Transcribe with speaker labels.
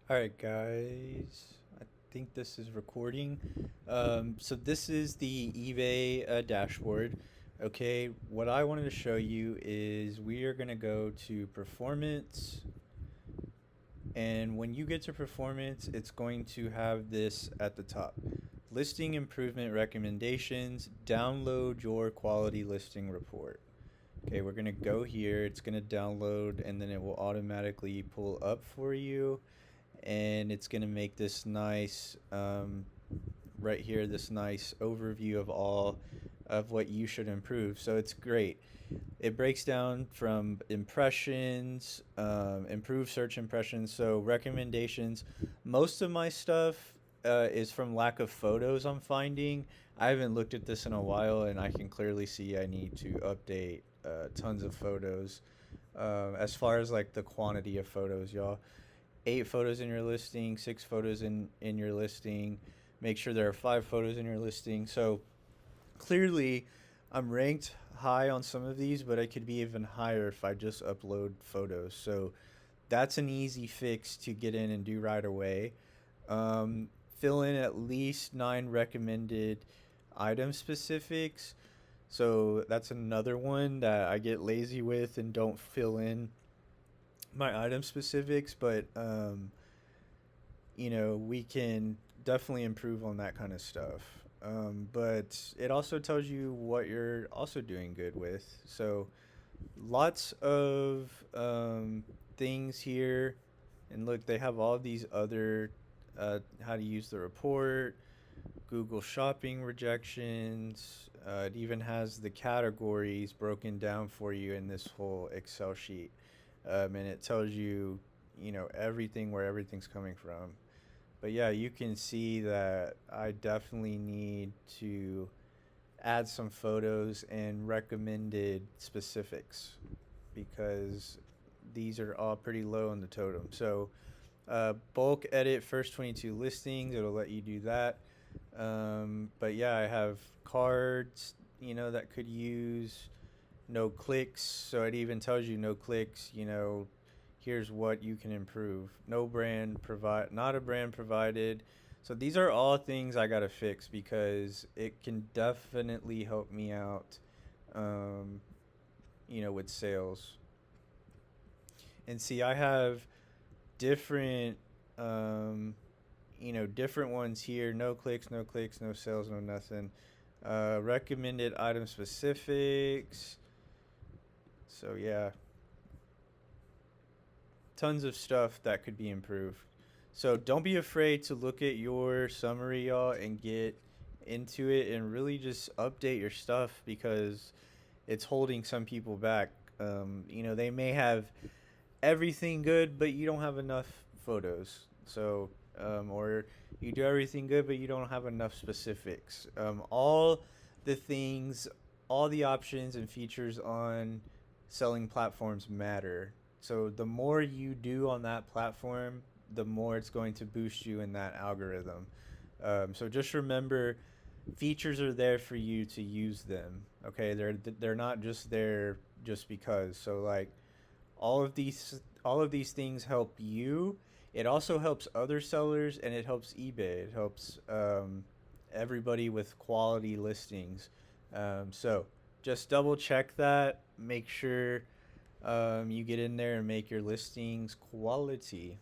Speaker 1: All right, guys. I think this is recording. So this is the eBay dashboard. Okay, what I wanted to show you is we are going to go to performance. And when you get to performance, it's going to have this at the top. Listing improvement recommendations. Download your quality listing report. Okay, we're going to go here. It's going to download and then it will automatically pull up for you, and it's going to make this nice right here, this nice overview of all of what you should improve. So it's great. It breaks down from impressions, improve search impressions, so recommendations. Most of my stuff is from lack of photos I'm finding. I haven't looked at this in a while, and I can clearly see I need to update tons of photos. As far as like the quantity of photos, y'all, 8 photos in your listing, 6 photos in your listing. Make sure there are 5 photos in your listing. So clearly, I'm ranked high on some of these, but I could be even higher if I just upload photos. So that's an easy fix to get in and do right away. Fill in at least 9 recommended item specifics. So that's another one that I get lazy with and don't fill in my item specifics, but we can definitely improve on that kind of stuff. But it also tells you what you're also doing good with. So lots of things here. And look, they have all these other how to use the report, Google Shopping rejections. It even has the categories broken down for you in this whole Excel sheet. And it tells you, everything where everything's coming from. But yeah, you can see that I definitely need to add some photos and recommended specifics because these are all pretty low on the totem. So bulk edit first 22 listings, it'll let you do that. But yeah, I have cards, that could use no clicks. So it even tells you no clicks, here's what you can improve. Not a brand provided. So these are all things I gotta fix because it can definitely help me out, with sales. And see, I have different, different ones here. No clicks, no clicks, no sales, no nothing. Recommended item specifics. So yeah, tons of stuff that could be improved. So don't be afraid to look at your summary, y'all, and get into it and really just update your stuff because it's holding some people back. They may have everything good, but you don't have enough photos. So, or you do everything good, but you don't have enough specifics. All the things, all the options and features on selling platforms matter. So the more you do on that platform, the more it's going to boost you in that algorithm. So just remember, features are there for you to use them. Okay, they're not just there just because. So like all of these things help you. It also helps other sellers and it helps eBay. It helps everybody with quality listings. So just double check that. Make sure you get in there and make your listings quality.